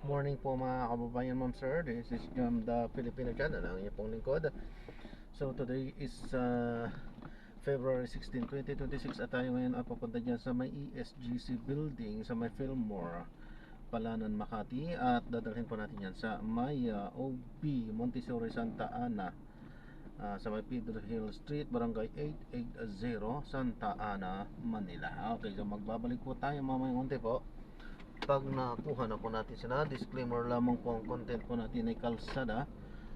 Morning po mga kababayan, ma'am sir. This is the Filipino channel, ang inyong pong lingkod. So today is February 16, 2026 at tayo ngayon ay papunta dyan sa may ESGC building sa may Fillmore, Palanan, Makati. At dadalhin po natin yan sa may OB Montessori Santa Ana, sa may Pedro Hill Street, Barangay 880, Santa Ana, Manila. Okay, so magbabalik po tayo mamayang unti po. Pag nakuha na po natin sila, disclaimer lamang po, ang content po natin ay kalsada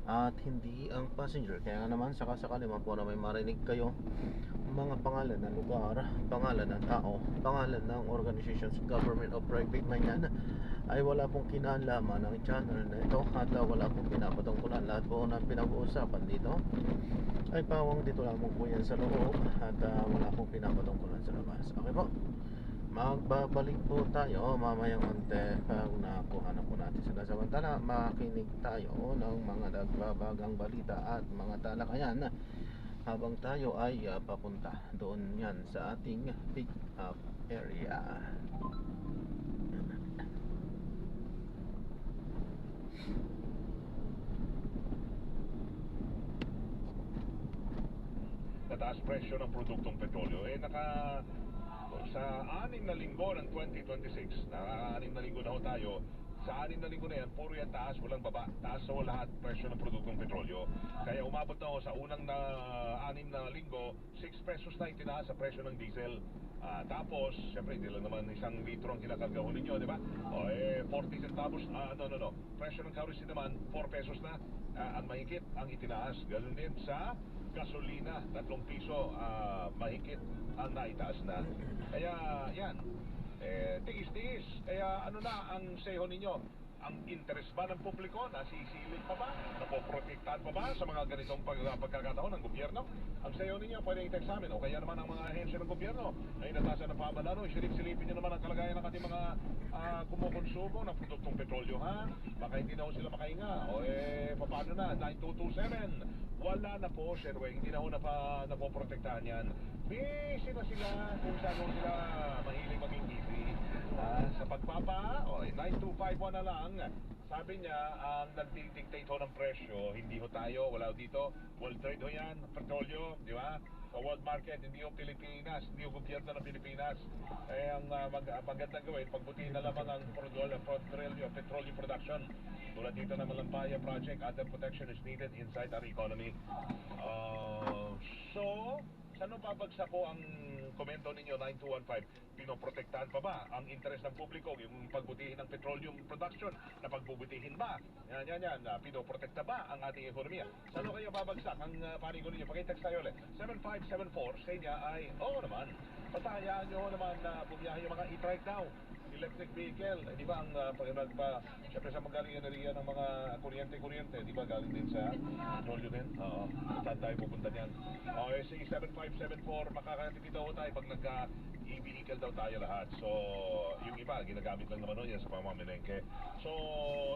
at hindi ang passenger. Kaya naman sakasakali man po na may marinig kayo mga pangalan ng lugar, pangalan ng tao, pangalan ng organizations, government o private man yan, ay wala pong kinalaman ng channel na ito at wala pong pinapatungkulan. Lahat po ng pinag-uusapan dito ay pawang dito lamang po yan sa loob at wala pong pinapatungkulan sa labas. Okay po, magbabalik po tayo mamayang onte pag nakuha na po natin sila. Samantala, makinig tayo ng mga nagbabagang balita at mga talakayan habang tayo ay papunta doon yan sa ating pick up area. Nataas presyo ng produktong petrolyo sa 6 na linggo ng 2026, na 6 na linggo na ho tayo. Sa 6 na linggo na yan, puro yan taas, walang baba. Taas ho lahat presyo ng produktong petrolyo. Kaya umabot na ho sa unang na 6 na linggo, 6 pesos na itinaas sa presyo ng diesel. Tapos, syempre, hindi lang naman 1 litro ang kinakarga ho ninyo, di ba? 40 centavos, presyo ng kerosene naman, 4 pesos na. Ang mahigit ang itinaas. Ganun din sa gasolina, 3 piso mahigit ang naitaas na. Kaya yan, tiis-tiis. Kaya ano na ang seho ninyo? Ang interest ba ng publiko nasisilip pa ba? Napoprotektahan pa ba sa mga ganitong pagkakataon ng gobyerno? Ang sayo ninyo, pwede i-text sa amin. O kaya naman ang mga ahensya ng gobyerno ay natasan ng pamamalano. Silip-silipin nyo naman ang kalagayan ng ating mga kumukonsumo ng produktong petrolyo, ha? Baka hindi na ho sila makahinga. O paano na? 9227. Wala na po, Sir Weng. Hindi na ho napoprotektahan yan. Busy na sila kung saan ho sila mahilig maging busy. Sa pagpapa, 9251 na lang. Sabi niya, ang nagdidictate ho ng presyo, hindi ho tayo, wala ho dito. World trade ho yan, petrolyo, di ba? Sa world market, hindi ho Pilipinas, hindi ho gobyerno ng Pilipinas. Ang magandang gawin, pagbutihin na lamang ang petroleum production. Tulad dito ng Malampaya Project, other protection is needed inside our economy. So, saan babagsak po ang komento ninyo 9215? Pinoprotektahan pa ba ang interest ng publiko, yung pagbutihin ng petroleum production na pagbubutihin ba? Yan. Pinoprotekta ba ang ating ekonomiya? Saan kayo babagsak ang panigo ninyo? Pakitext tayo ulit. 7574 sa inyo ay oo naman. Patayaan nyo naman na bumiyahe yung mga e-trike daw. Electric vehicle, di ba ang siyempre sa magaling enerhiya ng mga kuryente, di ba galing din sa petrolyo din? Oo, saan tayo pupunta niyan? Sige, 7574, makakatipid daw tayo pag nagka-e-vehicle daw tayo lahat. So, yung iba, ginagamit lang naman yan sa pamamalengke. So,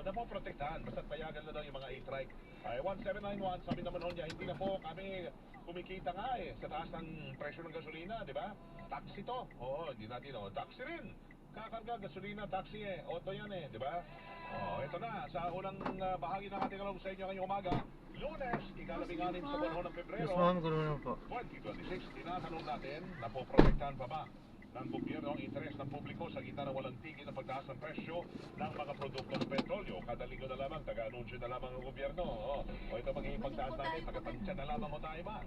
napoprotektahan, basta't payagan na daw yung mga e-trike. 1791, sabi naman niya, hindi na po kami kumikita nga sa taas ng presyo ng gasolina, di ba? Taxi to. Oo, hindi natin, taxi rin. Kakarga, gasolina, taxi auto yan di ba? Ito na, sa unang bahagi ng ating alam sa inyo ngayong umaga, Lunes, ika-16 sa buwan ng Pebrero, 2026, tinatanong natin, napoprotektahan pa ba ng gobyerno ang interes ng publiko sa gitna ng walang tigil na pagtaas ng presyo ng mga produktong petrolyo? Kada linggo na lamang, taga-anunsyo na lamang ang gobyerno. Ito magiging pagtaas natin, taga-tansya na lamang mo tayo ba?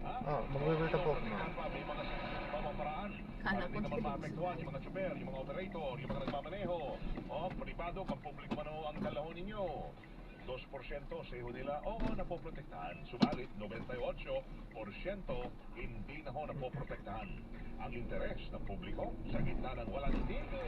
Magbibilta po. May mga pamamaraan para hindi naman maapektuhan yung mga tsuper, yung mga operator, yung mga nagmamaneho. Pribado, pang publiko man ang dalahon ninyo. 2% seho nila, napoprotektahan. Subalit, 98% hindi na ho napoprotektahan ang interes ng publiko sa gitna ng walang tigil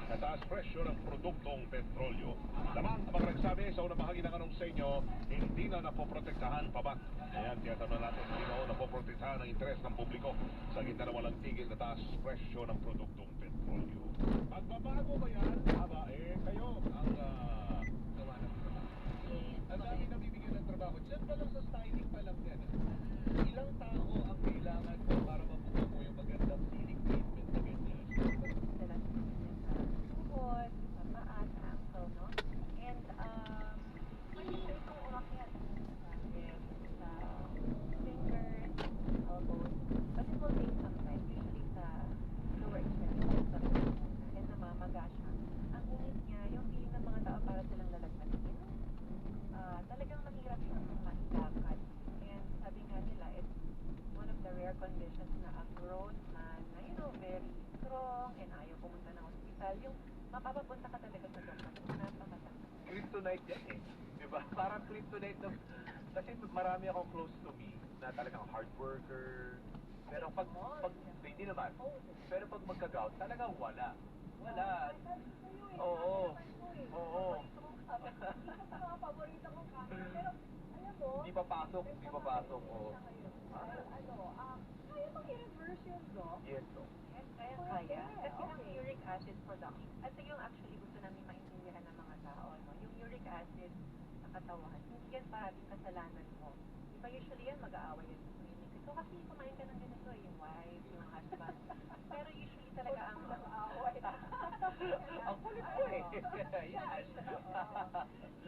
na taas presyo ng produktong petrolyo. Lamang ang nagsabi sa unang bahagi ng anong sa inyo, hindi na napoprotektahan pa ba? Ayan, tiyatanong natin, hindi na ho napoprotektahan ang interes ng publiko sa gitna ng walang tigil na taas presyo ng produktong petrolyo. Magbabago ba yan? Kayo ang ang dami na bibigyan ng trabaho. Diyan pa lang sa styling pa lang yan. Ilang tao ang kailangan mo para mabuka mo yung magandang scenic treatment na ganyan? Sila sa tuhod, sa paa, sa ankle, no? kryptonite yan eh. Di ba? Parang kryptonite na, kasi marami akong close to me na talagang hard worker. Pero pag hindi naman. Pero pag magka-gout, talagang wala. Wala. Oo. Oo. Paborito kong kanin. Pero, alam mo, Di pa pasok, di pa pasok. Oo. kaya bang i-reverse yun, Doc? Yes, no. Yes, kaya. Kasi ang uric acid production, ito yung actually gusto namin maintindihan ng mga tao, no? Yung uric acid sa katawan, hindi yan parating kasalanan mo. Diba usually yan mag-aaway yan sa clinic. So kasi kumain ka ng ganito, yung wife, yung husband. Pero usually talaga ang Mag-aaway. Ang kulit ko eh. Yan.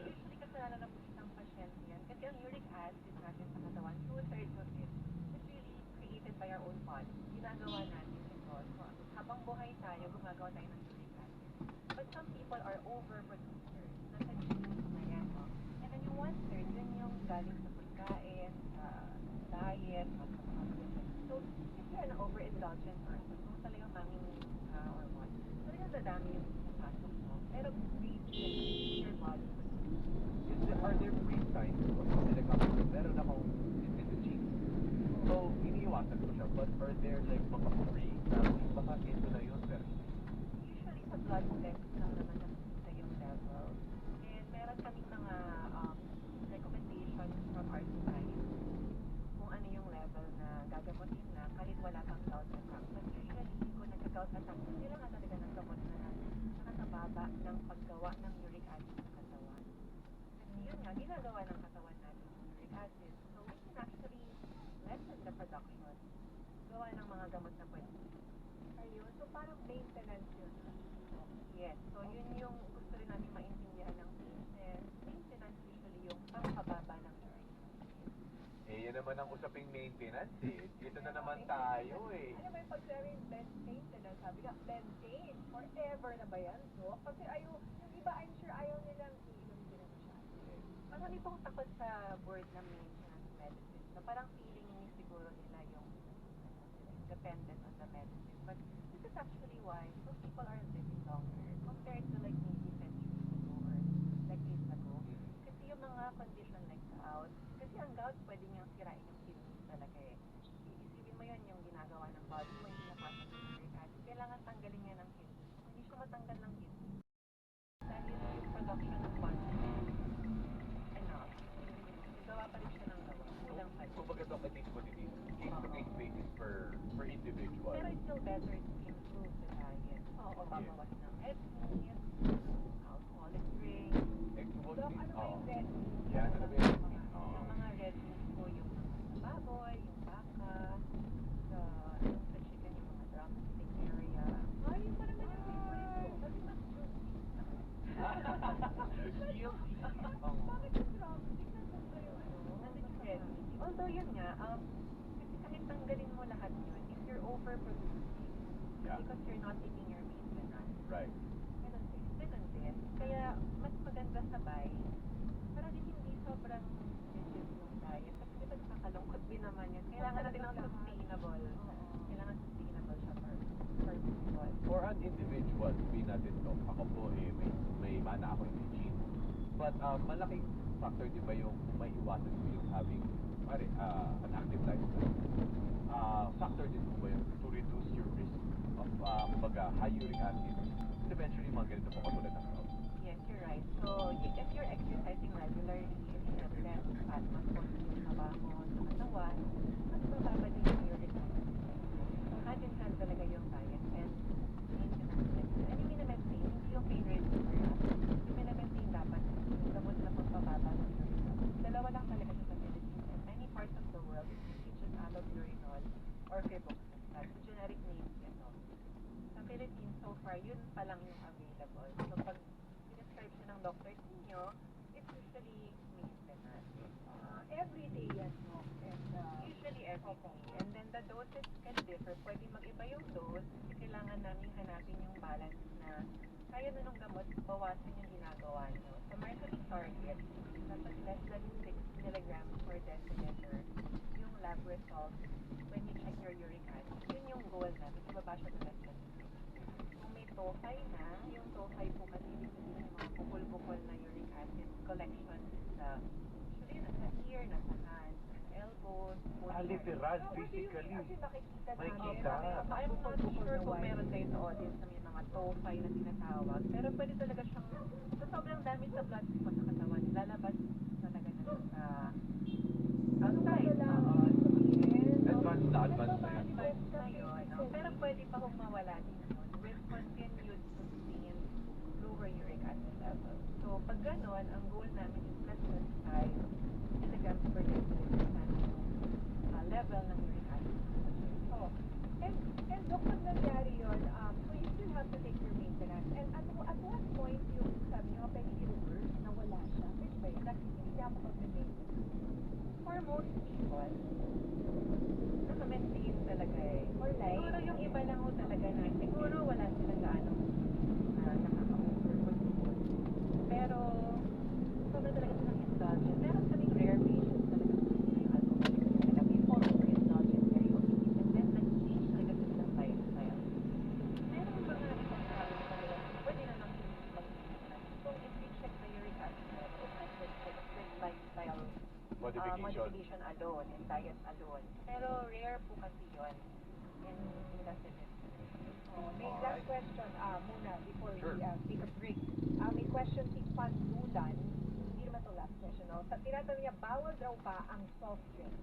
usually kasalanan ng isang pasyente yan. Kasi ang uric acid natin sa katawan, 2/3 of it is really created by our own body. Ginagawa natin ito. So, habang buhay tayo, gumagawa tayo ng uric acid. But some people are overproducers. Nasa genes na yan. No? And then yung 1/3, yun yung galing sa pagkain, sa diet, at sa mga ganyan. So, if you're an overindulgent person, kung talagang mamingin ka or what, talagang dadami yung pinapasok mo. Pero greatly, your body Are there free signs ko? Kasi nagkakaroon, meron akong in the genes. So, iniiwasan ko siya. But are there like mga free na baka ito na yun, pero usually sa blood test lang naman nakikita yung level. And meron kaming mga recommendations from our society kung ano yung level na gagamutin na kahit wala pang gout attack. But usually, kung nagka-gout attack, kailangan talaga ng gamot na nakakababa ng paggawa ng uric acid sa katawan. Kasi yun nga, ginagawa ng katawan natin yung uric acid. So we can actually lessen the production. Gawa ng mga gamot na pwede. Ayun. So, parang maintenance yun. Yes. So, yun yung gusto rin namin maintindihan ng patients. Maintenance usually yung pangpababa ng uric acid. eh, yan naman ang usaping maintenance eh. Dito na naman tayo eh. Ano ba yung pag-sabi maintenance? Sabi ka, maintain. Forever na ba yan, Doc? Kasi ayaw, yung iba, I'm sure ayaw nilang iinom din na masyado. Marami pong takot sa word na maintenance medicine. So, parang feeling ni siguro nila yung dependent on the medicine. But this is actually why most people are living longer compared to like maybe centuries ago or decades ago. Kasi yung mga condition like gout, kasi ang gout pwede niyang sirain yung kidneys talaga eh. Iisipin mo yun yung ginagawa ng body mo, hindi napasok yung uric acid. Kailangan tanggalin niya ng kidney. Kung hindi siya matanggal ng kidney, dahil yung production ng body, enough, gawa pa rin siya ng gawa. Kulang pa rin. Kumbaga ito case-to-case basis per individual. Pero it's still better to improve the diet. Oo. Pabawas ng red meat, alcoholic drinks. Doc, ano ba yung red meat? Yan, ano ba yun? Oo. Yung mga red meat po, yung baboy, yung baka, sa chicken, yung mga drumstick area. Ay, yung parang may favorite ko. Kasi mas juicy. Bakit yung drumstick na sa kayo? Nandun yung red meat. Although yun nga, kasi kahit tanggalin mo lahat yun, if you're overproducing, Yeah. because you're not eating your maintenance, Right. ganun din. Kaya, mas maganda sabay, para din hindi sobrang rigid yung diet. Kasi diba nakakalungkot din naman yun. Kailangan natin ng sustainable. Kailangan sustainable siya per people. For an individual, sabihin natin to, ako po eh, may mana ako in the gene. But malaking factor di ba yung kung may iwasan ko yung having an active lifestyle. Factor din po ba yung to reduce your risk of kumbaga high uric acid and eventually mga ganito po katulad ng gout. Yes, you're right. So, if you're exercising regularly, if you have less fat, mas konti yung taba mo sa katawan, mas bababa din yung uric acid. So, hand in hand talaga yung diet and maintenance medicine. And yung minamaintain, hindi yung pain reliever. Yung minamaintain dapat yung gamot na pagpababa ng uric acid. Dalawa lang talaga siya sa Philippines and many parts of the world. It's just allopurinol or febuxostat. That's the generic names yan. No? Sa Philippines, so far, yun pa lang yung available. So, pag sinescribe siya ng doctor ninyo, it's usually maintenance. Every day yan, no? And, Usually every day. And then the doses can differ. Pwede mag-iba yung dose kasi kailangan namin hanapin yung balance na kaya na nung gamot, bawasan yung ginagawa nyo. So, mercury target, dapat less than 6 milligrams per deciliter yung lab result when you check your uric acid. Yun yung goal natin. Ibaba siya to less than 6. Kung may tophi na, yung tophi po kasi ibig sabihin yung mga bukol-bukol na uric acid Usually, nasa ear, nasa hand, nasa elbows, Literal, physically. Kasi makikita May namin. kita. I'm not sure kung meron kayo sa audience na may mga tophi na tinatawag, pero pwede talaga siyang, sa sobrang dami sa blood mo sa katawan, lalabas talaga na siya sa outside. Oo. Advanced na advanced na yun. Advanced na yun, no? Pero pwede pa kung mawala din yun with continued sustained lower uric acid level. So, pag ganon, ang goal namin is less than 5 milligrams per deciliter level ng uric acid. Oh. And Doc, pag nangyari yun, so you still have to take your maintenance. And at what point yung sabi nyo, pwede i-reverse na wala siya? Pwede ba yun? Hindi na makapag-maintenance. For most people, naka-maintain talaga eh. Or like, Siguro yung iba lang ho talaga na, siguro wala silang gaano nakaka-over-control. Pero, sobrang talaga silang indulgent. Meron kaming rare patients talaga yung alcoholic talaga before over-indulgent very obese. And then, nag-change talaga sila ng lifestyle. Meron ba nga ibang tao na talaga, pwede na lang mag-maintenance. So, if you check the uric acid level, it's not just like strict lifestyle modification alone and diet alone. Pero rare po kasi yun in the citizen. oh, may last question muna before Sure. we take a break. May question si Pandulan. Hindi naman to last question. No? Tinatanong niya, bawal daw ba ang soft drink?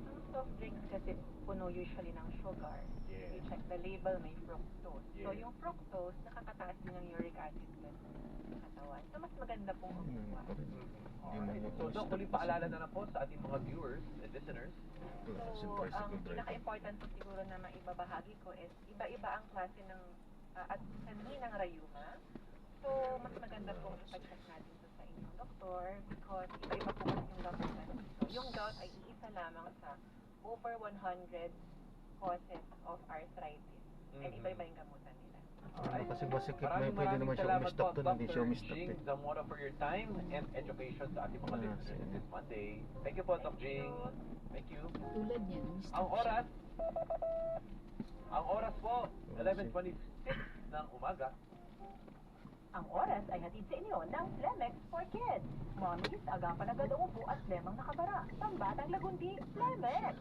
Ang soft drinks kasi puno usually ng sugar. Yes. You check the label, may fructose. So Yes. yung fructose, nakakataas din ng uric acid level sa katawan. So mas maganda pong umuha. Alright. So, Doc, ulit paalala na lang po sa ating mga viewers and listeners. So, ang pinaka-important po siguro na maibabahagi ko is iba-iba ang klase ng at sanhi ng rayuma. So, mas maganda pong ipacheck natin ito sa inyong doktor because iba-iba po kasi yung gamutan dito. Yung gout ay iisa lamang sa over 100 causes of arthritis. And iba-iba yung gamutan nila. Kasi masikip na yun, pwede naman siya umistop to, hindi siya umistop Jing eh. Zamora for your time and education sa ating mga listeners this Monday. Thank you po, Doc Jing. Thank you. Tulad niyan, Mr. Ang oras po, 11:26 ng umaga. Ang oras ay hatid sa inyo ng Flemex for Kids. Mommies, agapan agad ang upo at lemang nakabara. Pambatang lagundi, Flemex!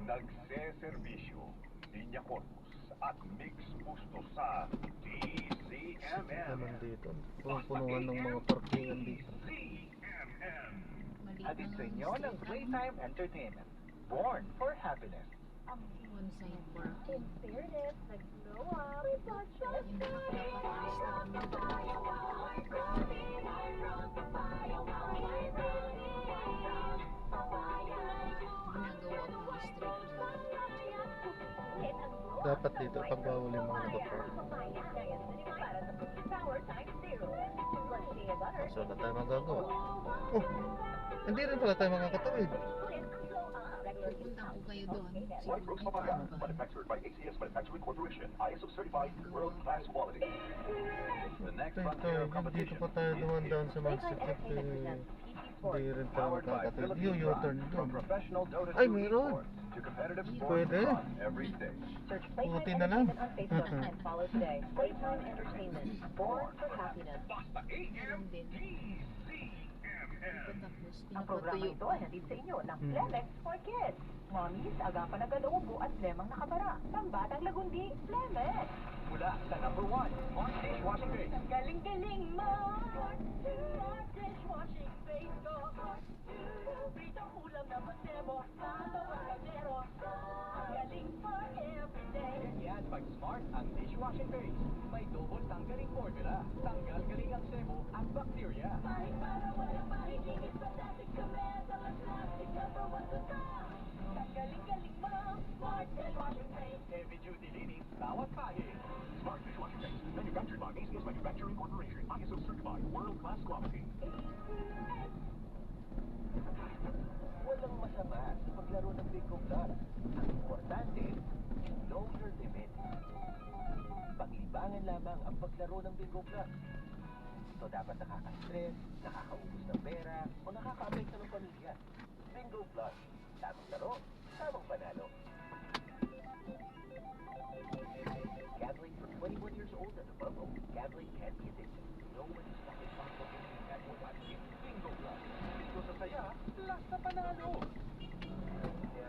Nagseservisyo, Linya Corpus at Mix Busto sa DZMM. Naman dito. Punuan ng mga parkingan dito. DZMM. Maliit Hatid sa na inyo ng Playtime Entertainment. Born for happiness. one side for a In kid. fairness, nag-glow up. We bought you a Yung nakapag-alis na ginagawa ko yung strip Dapat dito, pagbawal yung mga nakapark. So, wala tayo magagawa. Oh, hindi rin pala tayo makakatawid. Pupunta ko kayo doon. White Rose Siguro Papaya, ay manufactured by ACS Manufacturing Corporation, ISO certified, world-class quality. The next Tayo, frontier of dito competition pa tayo is duman down here. sa Mansakit eh. Hindi rin tayo Powered by makakatawid. Philippine Yung U-turn Drive, from doon. professional Dota Ay, 2 meron. esports to competitive sports Pwede. on every stage. Search Buti na lang. on Facebook and follow today. Playtime Entertainment, born for happiness. Basta AM din. DZMM. Tapos Ang programa pinapatuyo ito ko. ay hatid sa inyo ng Flemex for Kids. Mommies, agapan agad ang upo at lemang nakabara. Pambatang lagundi, Flemex! Mula sa number 1, Smart Dishwashing Base. Ang galing-galing mo! Dishwashing face ko. Pritong ulam na pasebo. Bawang kaldero. Ang galing for everyday. Yan pag Smart ang dishwashing base. May double tanggaling formula. Tanggal galing ang sebo at bacteria. Para walang mahiginis. Fantastic kami sa plastic na bawat tuta. Ang galing-galing mo. Smart dishwashing face. Heavy duty linis, bawat kahit. Smart Dishwashing Base. Manufactured by ACS Manufacturing Corporation. ISO certified, world-class quality. Walang masama sa paglaro ng Bingo Plus. Ang importante, know your limit. Paglibangan lamang ang paglaro ng Bingo Plus. Ito dapat nakaka-stress, nakakaubos ng pera, o nakaka-apekto ng pamilya. Bingo Plus. Tamang laro, tamang panalo. Gambling for 21 years old and above. Gambling can be addictive. Know when to stop responsible gaming at 1-800-522-4700. panalo. Kaya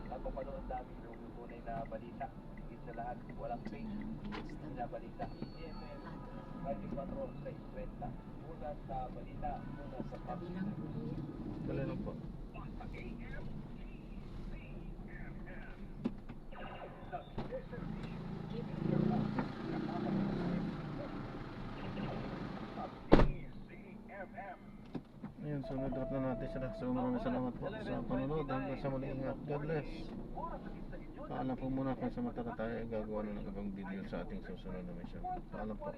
napapanood namin yung tunay na balita. Higit sa lahat, walang fake. Binabalita. GMM, Radio Patrol 620. Una sa balita, una sa Tabi lang po yan. Tuloy lang po. Ayun, so na-drop na natin sila. So maraming salamat po sa panonood. Hanggang sa muli, ingat. God bless. Paalam po muna kung sa mata na tayo ay gagawa na ng ibang video sa ating susunod na mission. Paalam po.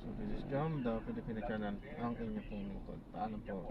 So this is Jam, the Filipino channel, ang inyong pong lingkod. Paalam po.